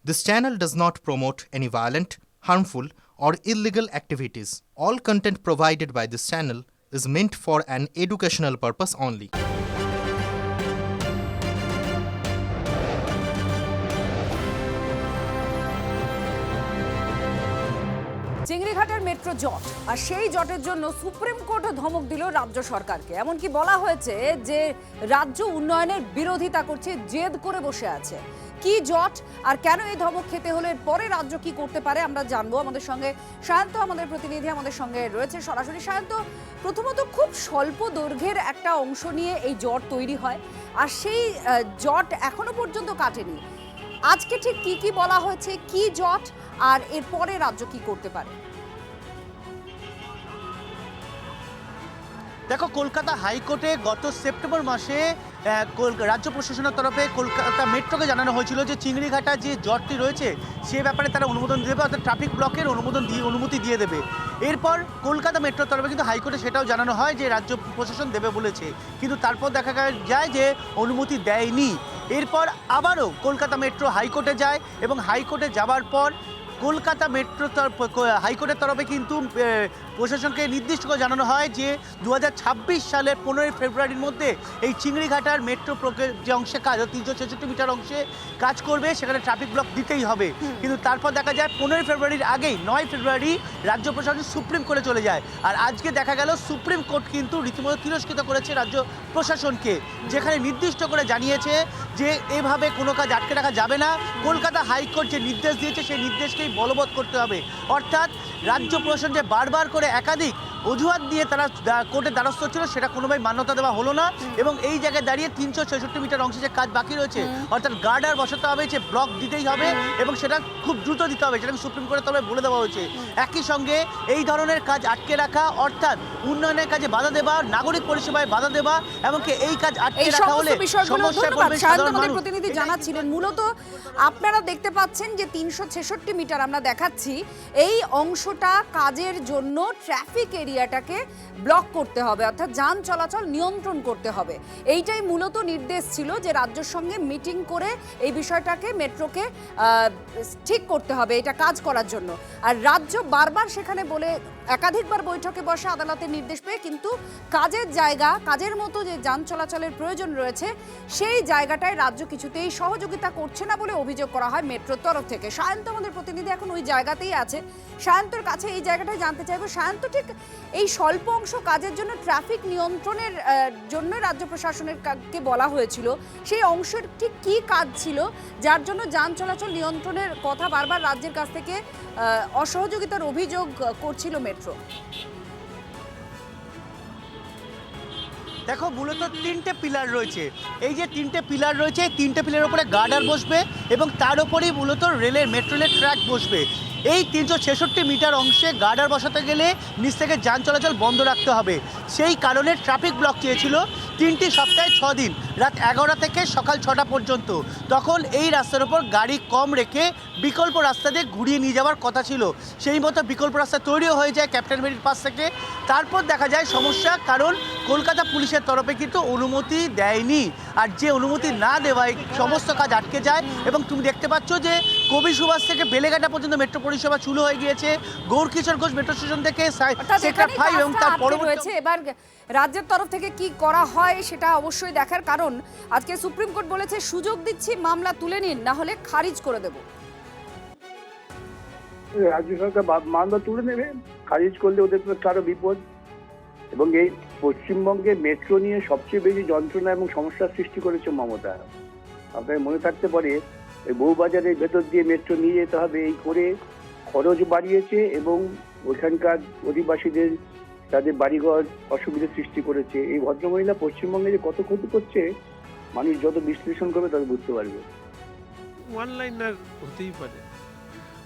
This channel does not promote any violent, harmful, or illegal activities. All content provided by this channel is meant for an educational purpose only. চিংড়িঘাটের metro জট আর সেই জটের জন্য supreme কোর্টও ধমক দিল রাজ্য সরকারকে। এমনকি বলা হয়েছে যে রাজ্য উন্নয়নের বিরোধিতা করছে, জেদ করে বসে আছে। কি জট আর কেন এই ধমক খেতে হলো, এরপরে রাজ্য কি করতে পারে আমরা জানবো। আমাদের সঙ্গে সায়ন্ত, আমাদের প্রতিনিধি আমাদের সঙ্গে রয়েছে সরাসরি। সায়ন্ত, প্রথমত খুব স্বল্প দৈর্ঘ্যের একটা অংশ নিয়ে এই জট তৈরি হয়, আর সেই জট এখনো পর্যন্ত কাটেনি। আজকে ঠিক কি কি বলা হয়েছে, কি জট, আর এরপরে রাজ্য কি করতে পারে? দেখো, কলকাতা হাইকোর্টে গত সেপ্টেম্বর মাসে রাজ্য প্রশাসনের তরফে কলকাতা মেট্রোকে জানানো হয়েছিল যে চিংড়িঘাটা যে জটটি রয়েছে সে ব্যাপারে তারা অনুমোদন দেবে, অর্থাৎ ট্রাফিক ব্লকের অনুমতি দিয়ে দেবে। এরপর কলকাতা মেট্রোর তরফে কিন্তু হাইকোর্টে সেটাও জানানো হয় যে রাজ্য প্রশাসন দেবে বলেছে, কিন্তু তারপর দেখা যায় যে অনুমতি দেয়নি। এরপর আবারও কলকাতা মেট্রো হাইকোর্টে যায় এবং হাইকোর্টে যাওয়ার পর কলকাতা মেট্রো হাইকোর্টের তরফে কিন্তু প্রশাসনকে নির্দিষ্ট করে জানানো হয় যে 2026 সালের 15 ফেব্রুয়ারির মধ্যে এই চিংড়িঘাটার মেট্রো যে অংশে কাজ 366 মিটার অংশে কাজ করবে, সেখানে ট্রাফিক ব্লক দিতেই হবে। কিন্তু তারপর দেখা যায় 15 ফেব্রুয়ারির আগেই 9 ফেব্রুয়ারি রাজ্য প্রশাসন সুপ্রিম কোর্টে চলে যায়। আর আজকে দেখা গেল সুপ্রিম কোর্ট কিন্তু রীতিমতো তিরস্কৃত করেছে রাজ্য প্রশাসনকে, যেখানে নির্দিষ্ট করে জানিয়েছে যে এভাবে কোনো কাজ আটকে রাখা যাবে না। কলকাতা হাইকোর্ট যে নির্দেশ দিয়েছে সেই নির্দেশকেই বলবৎ করতে হবে। অর্থাৎ রাজ্য প্রশাসন যে বারবার করে একাধিক অজুহাত দিয়ে তারা কোর্টের দ্বারস্থ ছিল, সেটা কোনোভাবে মান্যতা দেওয়া হলো না। এবং এই জায়গায় দাঁড়িয়ে 366 মিটার অংশে যে কাজ বাকি রয়েছে, অর্থাৎ গার্ডার বসাতে হবে, যে ব্লক দিতেই হবে এবং সেটা খুব দ্রুত দিতে হবে, সেটা সুপ্রিম কোর্টের তরফে বলে দেওয়া হয়েছে। একই সঙ্গে এই ধরনের কাজ আটকে রাখা, অর্থাৎ উন্নয়নের কাজে বাধা দেওয়া, নাগরিক পরিষেবায় বাধা দেওয়া, এমনকি এই কাজ আটকে রাখা হলে সমস্যায় পড়বে সাধারণ মানুষ। প্রতিনিধি জানাচ্ছিলেন মূলত আপনারা দেখতে পাচ্ছেন যে 366 মিটার আমরা দেখাচ্ছি, এই অংশটা কাজের জন্য ট্রাফিক এরিয়াটাকে ব্লক করতে হবে, অর্থাৎ যান চলাচল নিয়ন্ত্রণ করতে হবে। এইটাই মূলত নির্দেশ ছিল যে রাজ্যের সঙ্গে মিটিং করে এই বিষয়টাকে মেট্রোকে ঠিক করতে হবে, এটা কাজ করার জন্য। আর রাজ্য বারবার সেখানে বলে একাধিকবার বৈঠকে বসে আদালতের নির্দেশ পেয়ে কিন্তু কাজের জায়গা, কাজের মতো যে যান চলাচলের প্রয়োজন রয়েছে সেই জায়গাটায় রাজ্য কিছুতেই সহযোগিতা করছে না বলে অভিযোগ করা হয় মেট্রোর তরফ থেকে। সায়ন্ত আমাদের প্রতিনিধি এখন ওই জায়গাতেই আছে, সায়ন্তর কাছে এই জায়গাটায় জানতে চাইবো। সায়ন্ত, ঠিক এই স্বল্প অংশ কাজের জন্য ট্রাফিক নিয়ন্ত্রণের জন্য রাজ্য প্রশাসনের কে বলা হয়েছিল, সেই অংশের ঠিক কী কাজ ছিল যার জন্য যান চলাচল নিয়ন্ত্রণের কথা বারবার রাজ্যের কাছ থেকে অসহযোগিতার অভিযোগ করছিল মেট্রো? দেখো, মূলত 3টে পিলার রয়েছে। এই যে 3টে পিলার রয়েছে, এই 3টে পিলারের উপরে গার্ডার বসবে এবং তার উপরেই মূলত মেট্রো রেলের ট্র্যাক বসবে। এই 366 মিটার অংশে গার্ডার বসাতে গেলে নিচ থেকে যান চলাচল বন্ধ রাখতে হবে। সেই কারণে ট্রাফিক ব্লক চেয়েছিল 3টি সপ্তাহে 6 দিন, রাত 11টা থেকে সকাল 6টা পর্যন্ত। তখন এই রাস্তার উপর গাড়ি কম রেখে বিকল্প রাস্তা দিয়ে ঘুরিয়ে নিয়ে যাওয়ার কথা ছিল। সেই মতো বিকল্প রাস্তা তৈরিও হয়ে যায় ক্যাপ্টেন মেরির পাশ থেকে। তারপর দেখা যায় সমস্যা, কারণ কলকাতা পুলিশের তরফে কিন্তু অনুমতি দেয়নি। আর যে অনুমতি না দেওয়ায় সমস্ত কাজ আটকে যায়। এবং তুমি দেখতে পাচ্ছ যে কবি সুভাষ থেকে বেলেঘাটা পর্যন্ত মেট্রো পরিষেবা শুরু হয়ে গিয়েছে। গৌরকিশোর ঘোষ মেট্রো স্টেশন থেকে সেক্টর 5 এবং তার পরবর্তী। এবার রাজ্যের তরফ থেকে কি করা হয় সেটা অবশ্যই দেখার, কারণ আজকে সুপ্রিম কোর্ট বলেছে সুযোগ দিচ্ছি, মামলা তুলে নিন, না হলে খারিজ করে দেব। রাজ্য সরকার মামলা তুলে নেবে, খারিজ করলে ওদের কারো বিপদ। এবং এই পশ্চিমবঙ্গে মেট্রো নিয়ে সবচেয়ে বেশি যন্ত্রণা এবং সমস্যার সৃষ্টি করেছে মমতা। আপনার মনে থাকতে পারে ওই বউবাজারের ভেতর দিয়ে মেট্রো নিয়ে যেতে হবে, এই করে খরচ বাড়িয়েছে এবং ওইখানকার অধিবাসীদের তাদের বাড়িঘর অসুবিধার সৃষ্টি করেছে। এই ভদ্রমহিলা পশ্চিমবঙ্গে যে কত ক্ষতি করছে, মানুষ যত বিশ্লেষণ করবে তত বুঝতে পারবে। ওয়ান লাইনার হতেই পারে,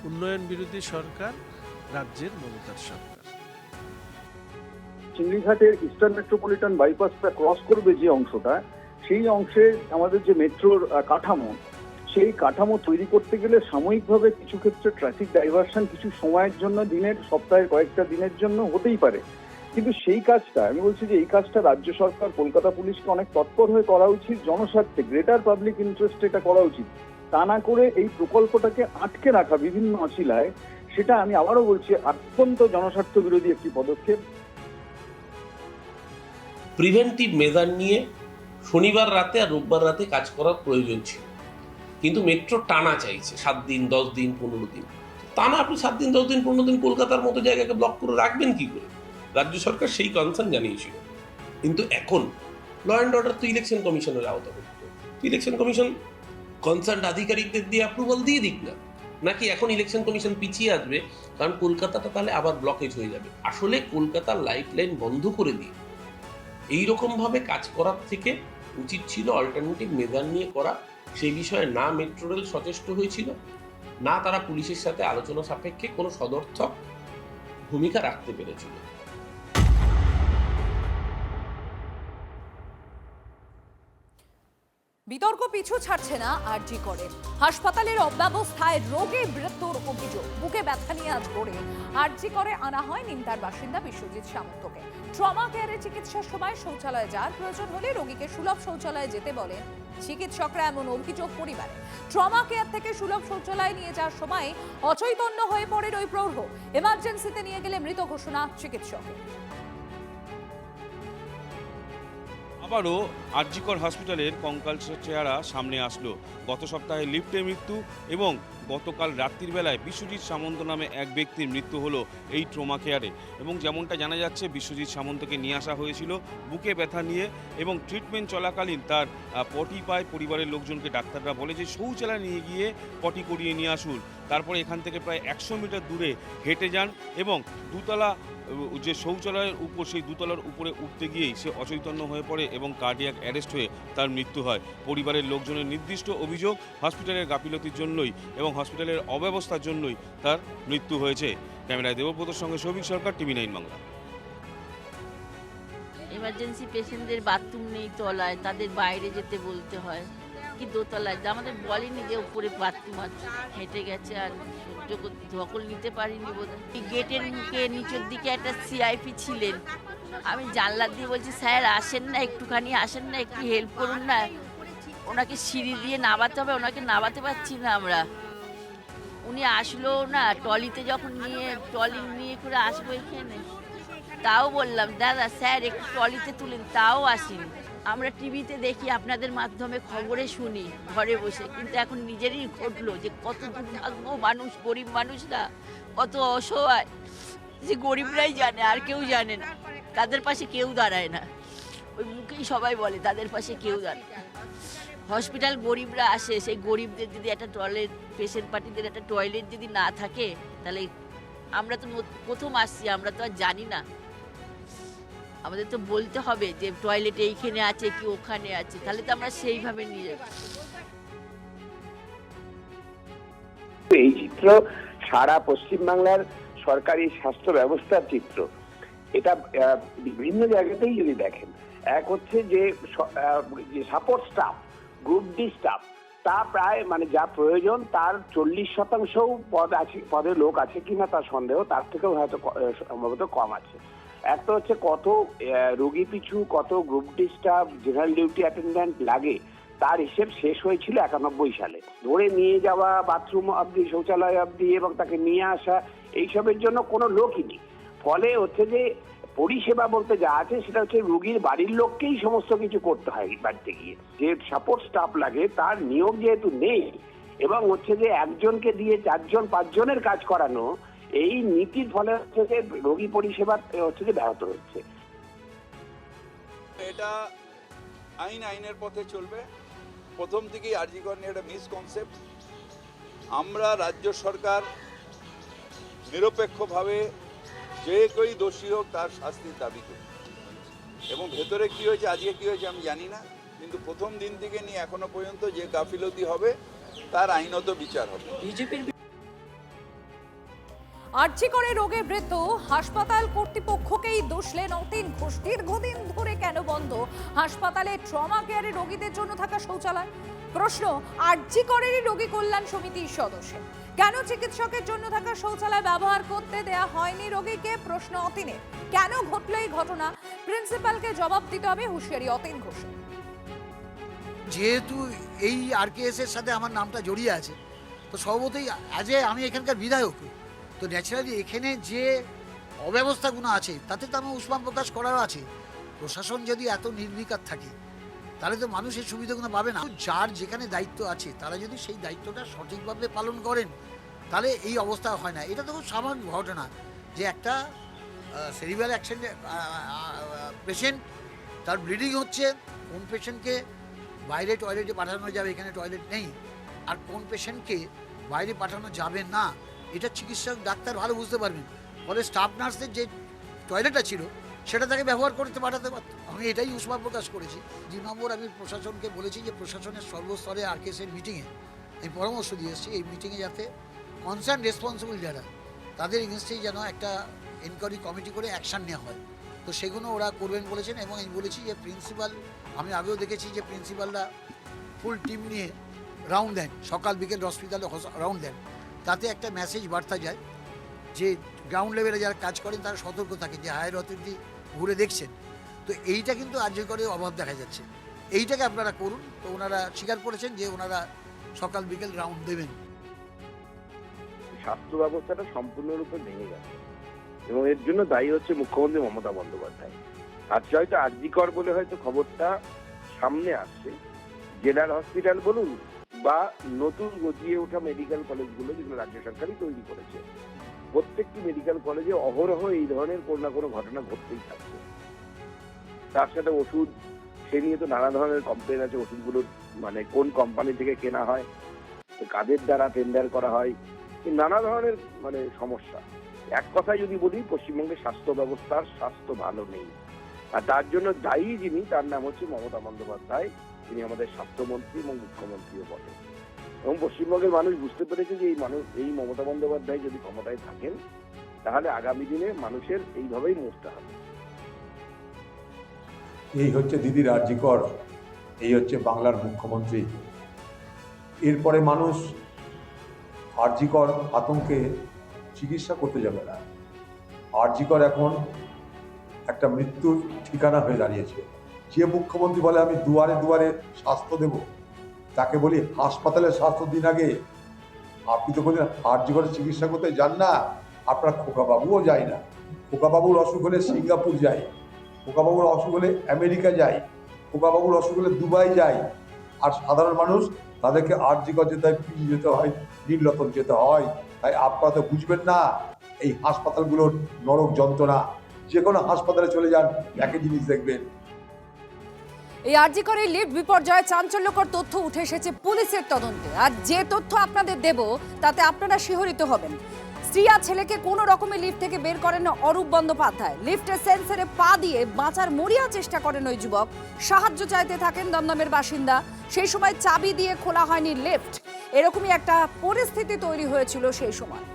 উন্নয়ন বিরোধী সরকার রাজ্যের মমতার সরকার। চিংড়িঘাটের ইস্টার্ন মেট্রোপলিটন বাইপাসটা ক্রস করবে যে অংশটা, সেই অংশে আমাদের যে মেট্রোর কাঠামো, সেই কাঠামো তৈরি করতে গেলে সাময়িকভাবে কিছু ক্ষেত্রে ট্রাফিক ডাইভারশন কিছু সময়ের জন্য, দিনের সপ্তাহের কয়েকটা দিনের জন্য হতেই পারে। কিন্তু সেই কাজটা, আমি বলছি যে এই কাজটা রাজ্য সরকার, কলকাতা পুলিশকে অনেক তৎপর হয়ে করা উচিত, জনস্বার্থে, গ্রেটার পাবলিক ইন্টারেস্টে এটা করা উচিত। তা না করে এই প্রকল্পটাকে আটকে রাখা বিভিন্ন অছিলায়, সেটা আমি আবারও বলছি অত্যন্ত জনস্বার্থ বিরোধী একটি পদক্ষেপ। প্রিভেন্টিভ মেজার নিয়ে শনিবার রাতে আর রোববার রাতে কাজ করার প্রয়োজন ছিল, কিন্তু মেট্রো টানা চাইছে 7 দিন 10 দিন 15 দিন। তা না আপনি 7 দিন 10 দিন 15 দিন কলকাতার মতো জায়গাকে ব্লক করে রাখবেন কি করে? রাজ্য সরকার সেই কনসার্ন জানিয়েছিল, কিন্তু এখন ল অ্যান্ড অর্ডার তো ইলেকশন কমিশনের আওতাভুক্ত। ইলেকশন কমিশন কনসার্ন আধিকারিকদের দিয়ে অ্যাপ্রুভাল দিয়ে দিক না, নাকি এখন ইলেকশন কমিশন পিছিয়ে আসবে কারণ কলকাতাটা তাহলে আবার ব্লকেজ হয়ে যাবে? আসলে কলকাতার লাইফ লাইন বন্ধ করে দিয়ে এইরকমভাবে কাজ করার থেকে উচিত ছিল অল্টারনেটিভ মেজার নিয়ে করা। সেই বিষয়ে না মেট্রো রেল সচেষ্ট হয়েছিল, না তারা পুলিশের সাথে আলোচনা সাপেক্ষে কোনো সদর্থক ভূমিকা রাখতে পেরেছিল। বিতর্ক পিছু ছাড়ছে না আরজি করের। হাসপাতালের অব্যবস্থায় রোগে মৃত্যুর অভিযোগ, বুকে ব্যথা নিয়ে আজ ভোরে আরজি করে আনা হয় নিমতার বাসিন্দা বিশ্বজিৎ সামন্তকে। ট্রমা কেয়ারে চিকিৎসার সময় শৌচালয়ে যাওয়ার প্রয়োজন হলে রোগীকে সুলভ শৌচালয়ে যেতে বলেন চিকিৎসকরা, এমন অভিযোগ পরিবারে। ট্রমা কেয়ার থেকে সুলভ শৌচালয়ে নিয়ে যাওয়ার সময় অচৈতন্য হয়ে পড়ে ওই প্রৌঢ়। এমার্জেন্সিতে নিয়ে গেলে মৃত ঘোষণা চিকিৎসকের। আবারও আরজিকর হসপিটালের কঙ্কাল চেহারা সামনে আসলো। গত সপ্তাহে লিফটে মৃত্যু এবং গতকাল রাত্রির বেলায় বিশ্বজিৎ সামন্ত নামে এক ব্যক্তির মৃত্যু হলো এই ট্রমা কেয়ারে। এবং যেমনটা জানা যাচ্ছে, বিশ্বজিৎ সামন্তকে নিয়ে আসা হয়েছিল বুকে ব্যথা নিয়ে এবং ট্রিটমেন্ট চলাকালীন তার পটি পায়। পরিবারের লোকজনকে ডাক্তাররা বলে যে শৌচালয়ে নিয়ে গিয়ে পটি করিয়ে নিয়ে আসুন। তারপরে এখান থেকে প্রায় 100 মিটার দূরে হেঁটে যান এবং দুতলা যে শৌচালয়ের উপর, সেই দুতলার উপরে উঠতে গিয়েই সে অচৈতন্য হয়ে পড়ে এবং কার্ডিয়াক অ্যারেস্ট হয়ে তার মৃত্যু হয়। পরিবারের লোকজনের নির্দিষ্ট অভিযোগ, হসপিটালের গাফিলতির জন্যই এবং হসপিটালের অব্যবস্থার জন্যই তার মৃত্যু হয়েছে। ক্যামেরায় দেবব্রতর সঙ্গে সৌভিক সরকার, TV9 বাংলা। এমার্জেন্সি পেশেন্টদের বাথরুম নেই তলায়, তাদের বাইরে যেতে বলতে হয়, কি দোতলায়। আমাদের বলেনি যে উপরে বাথরুম আছে, হেঁটে গেছে আর ধকল নিতে পারিনি বোধহয়। গেটের মুখে নিচের দিকে একটা সিআইপি ছিলেন, আমি জানলা দিয়ে বলছি স্যার আসেন না, একটুখানি আসেন না, একটু হেল্প করুন না, ওনাকে সিঁড়ি দিয়ে নামাতে হবে, ওনাকে নামাতে পারছি না আমরা। উনি আসলো না, ট্রলিতে যখন ট্রলি নিয়ে করে আসবো এখানে, তাও বললাম দাদা স্যার একটু ট্রলিতে তুলেন, তাও আসেনি। আমরা টিভিতে দেখি, আপনাদের মাধ্যমে খবরে শুনি ঘরে বসে, কিন্তু এখন নিজেরই ঘটলো যে কত দুর্ভাগ্য মানুষ, গরিব মানুষরা কত অসহায়, যে গরিবরাই জানে আর কেউ জানে না, তাদের পাশে কেউ দাঁড়ায় না। ওই মুখেই সবাই বলে তাদের পাশে কেউ দাঁড়ায় না। হসপিটাল গরিবরা আসে, সেই গরিবদের যদি একটা টয়লেট, পেশেন্ট পার্টিদের একটা টয়লেট যদি না থাকে, তাহলে আমরা তো প্রথম আসছি, আমরা তো আর জানি না। আমাদের তো বলতে হবে যে টয়লেট এইখানে আছে কি ওখানে আছে, তাহলে তো আমরা সেইভাবে নিয়ে যাব। এই চিত্র সারা পশ্চিমবাংলার সরকারি স্বাস্থ্য ব্যবস্থার চিত্র। এটা বিভিন্ন জায়গাতেই যদি দেখেন, এক হচ্ছে যে support staff, group D staff, তা প্রায় মানে যা প্রয়োজন তার 40% পদের লোক আছে কিনা তার সন্দেহ, তার থেকেও হয়তো সম্ভবত কম আছে। একটা হচ্ছে কত রোগী পিছু কত group D staff, general duty attendant লাগে, তার হিসেব শেষ হয়েছিল 91 সালে। ধরে নিয়ে যাওয়া বাথরুম অবধি, শৌচালয় অবধি এবং তাকে নিয়ে আসা, এইসবের জন্য কোনো লোকই নেই। ফলে হচ্ছে যে পরিষেবা বলতে যা আছে সেটা হচ্ছে রোগীর বাড়ির লোককেই সমস্ত কিছু করতে হয়। বাড়িতে গিয়ে যে সাপোর্ট স্টাফ লাগে তার নিয়োগ যেহেতু নেই, এবং হচ্ছে যে একজনকে দিয়ে 4জন 5 জনের কাজ করানো, এই নীতির ফলে হচ্ছে যে রোগী পরিষেবা হচ্ছে যে ব্যাহত হচ্ছে। এটা আইনের পথে চলবে। প্রথম থেকেই আরজিকর নিয়ে একটা মিসকনসেপ্ট। আমরা রাজ্য সরকার নিরপেক্ষভাবে যে কেউ দোষী হোক তার শাস্তির দাবি করি, এবং ভেতরে কি হয়েছে আজকে কি হয়েছে আমি জানি না, কিন্তু প্রথম দিন থেকে নিয়ে এখনো পর্যন্ত যে গাফিলতি হবে তার আইনত বিচার হবে। আরজি করে রোগে মৃত্যু, হাসপাতাল কর্তৃপক্ষকেই দোষলেন অতীন ঘোষ। দীর্ঘদিন ধরে কেন বন্ধ হাসপাতালে ট্রমা কেয়ারে রোগীদের জন্য থাকা শৌচালয়? প্রশ্ন আরজি করেরই রোগী কল্যাণ সমিতির সদস্য। কেন চিকিৎসকের জন্য থাকা শৌচালয় ব্যবহার করতে দেয়া হয়নি রোগীকে? প্রশ্ন অতীনের। কেন ঘটল এই ঘটনা? প্রিন্সিপালকে জবাব দিতে হবে, হুঁশিয়ারি অতীন ঘোষের। যেহেতু এই RKS এর সাথে আমার নামটা জড়িয়ে আছে, তো স্বভাবতই আমি এখানকার বিধায়ক, তো ন্যাচারালি এখানে যে অব্যবস্থাগুলো আছে তাতে তো আমার উষ্মা প্রকাশ করার আছে। প্রশাসন যদি এত নির্বিকার থাকে তাহলে তো মানুষের সুবিধাগুলো পাবে না। যার যেখানে দায়িত্ব আছে তারা যদি সেই দায়িত্বটা সঠিকভাবে পালন করেন তাহলে এই অবস্থা হয় না। এটা তো খুব সাধারণ ঘটনা যে একটা সেরিব্রাল অ্যাক্সিডেন্ট পেশেন্ট, তার ব্লিডিং হচ্ছে, কোন পেশেন্টকে বাইরে টয়লেটে পাঠানো যাবে, এখানে টয়লেট নেই, আর কোন পেশেন্টকে বাইরে পাঠানো যাবে না, এটা চিকিৎসক ডাক্তার ভালো বুঝতে পারবেন। ফলে স্টাফ নার্সের যে টয়লেটটা ছিল সেটা তাকে ব্যবহার করতে পাঠাতে পারত। আমি এটাই উষ্মা প্রকাশ করেছি। 2 নম্বর আমি প্রশাসনকে বলেছি যে প্রশাসনের সর্বস্তরে RKS-এর মিটিংয়ে আমি পরামর্শ দিয়ে এসেছি, এই মিটিংয়ে যাতে কনসার্ন রেসপন্সিবল যারা তাদের এগেনস্টেই যেন একটা এনকোয়ারি কমিটি করে অ্যাকশান নেওয়া হয়, তো সেগুলো ওরা করবেন বলেছেন। এবং আমি বলেছি যে প্রিন্সিপাল, আমি আগেও দেখেছি যে প্রিন্সিপালরা ফুল টিম নিয়ে রাউন্ড দেন, সকাল বিকেল হসপিটালে রাউন্ড দেন, তাতে একটা মেসেজ বার্তা যায় যে গ্রাউন্ড লেভেলে যারা কাজ করেন তারা সতর্ক থাকে যে হায়ার অথরিটি ঘুরে দেখছেন। তো এইটা কিন্তু আর্যকরে অভাব দেখা যাচ্ছে, এইটাকে আপনারা করুন। তো ওনারা স্বীকার করেছেন যে ওনারা সকাল বিকেল রাউন্ড দেবেন। স্বাস্থ্য ব্যবস্থাটা সম্পূর্ণরূপে ভেঙে গেছে এবং এর জন্য দায়ী হচ্ছে মুখ্যমন্ত্রী মমতা বন্দ্যোপাধ্যায়। আজকে হয়তো আরজিকর বলে হয়তো খবরটা সামনে আসছে, জেলার হসপিটাল বলুন বা নতুন গজিয়ে ওঠা মেডিকেল কলেজগুলো যেগুলো রাজ্য সরকারই তৈরি করেছে, প্রত্যেকটি মেডিকেল কলেজে অহরহ এই ধরনের কোনো না কোনো ঘটনা ঘটতেই থাকছে। তার সাথে ওষুধ, সে নিয়ে তো নানা ধরনের কমপ্লেন আছে, ওষুধগুলো মানে কোন কোম্পানি থেকে কেনা হয়, কাদের দ্বারা টেন্ডার করা হয়, নানা ধরনের মানে সমস্যা। এক কথায় যদি বলি, পশ্চিমবঙ্গের স্বাস্থ্য ব্যবস্থার স্বাস্থ্য ভালো নেই, আর তার জন্য দায়ী যিনি তার নাম হচ্ছে মমতা বন্দ্যোপাধ্যায়। তিনি আমাদের স্বাস্থ্যমন্ত্রী এবং মুখ্যমন্ত্রীও বটে। এবং পশ্চিমবঙ্গের মানুষ বুঝতে পেরেছে যে এই মমতা বন্দ্যোপাধ্যায় যদি ক্ষমতায় থাকেন তাহলে আগামী দিনে মানুষের এইভাবেই মরতে হবে। এই হচ্ছে দিদির আরজিকর, এই হচ্ছে বাংলার মুখ্যমন্ত্রী। এরপরে মানুষ আরজিকর আতঙ্কে চিকিৎসা করতে যাবে না। আরজিকর এখন একটা মৃত্যুর ঠিকানা হয়ে দাঁড়িয়েছে। যে মুখ্যমন্ত্রী বলে আমি দুয়ারে দুয়ারে স্বাস্থ্য দেব, তাকে বলি হাসপাতালে স্বাস্থ্য দিন আগে। আপনি তো বলেন আরজিকরে চিকিৎসা করতে যান না, আপনার খোকাবাবুও যায় না। খোকাবাবুর অসুখ হলে সিঙ্গাপুর যায়, খোকাবাবুর অসুখ হলে আমেরিকা যায়, খোকাবাবুর অসুখ হলে দুবাই যায়। আর সাধারণ মানুষ তাদেরকে আরজিকর যেতে হয়, পিজি যেতে হয়, নীলরতন যেতে হয়। তাই আপনারা তো বুঝবেন না এই হাসপাতালগুলোর নরক যন্ত্রণা। যে কোনো হাসপাতালে চলে যান, একই জিনিস দেখবেন। এই আরজিকরের লিফট বিপর্যয়ে চাঞ্চল্যকর তথ্য উঠে এসেছে পুলিশের তদন্তে। আর যে তথ্য আপনাদের দেব তাতে আপনারা শিহরিত হবেন। স্ত্রী আর ছেলেকে কোনো রকমে লিফট থেকে বের করেন অরূপ বন্দ্যোপাধ্যায়। লিফটের সেন্সরে পা দিয়ে বাঁচার মরিয়া চেষ্টা করেন ওই যুবক। সাহায্য চাইতে থাকেন দমদমের বাসিন্দা। সেই সময় চাবি দিয়ে খোলা হয়নি লিফট। এরকমই একটা পরিস্থিতি তৈরি হয়েছিল সেই সময়।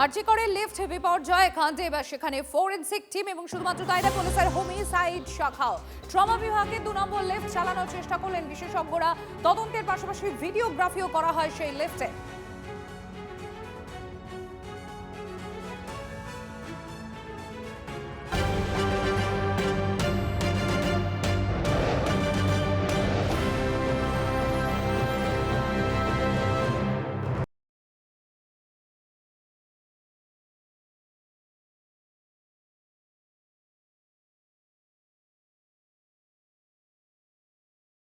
আরজিকরের লিফট বিপর্যয় কাণ্ডে এবার সেখানে ফরেনসিক টিম এবং শুধুমাত্র তাই না, পুলিশের হোমিসাইড শাখাও ট্রমা বিভাগে 2 নম্বর লিফট চালানোর চেষ্টা করলেন বিশেষজ্ঞরা। তদন্তের পাশাপাশি ভিডিওগ্রাফিও করা হয় সেই লিফটে।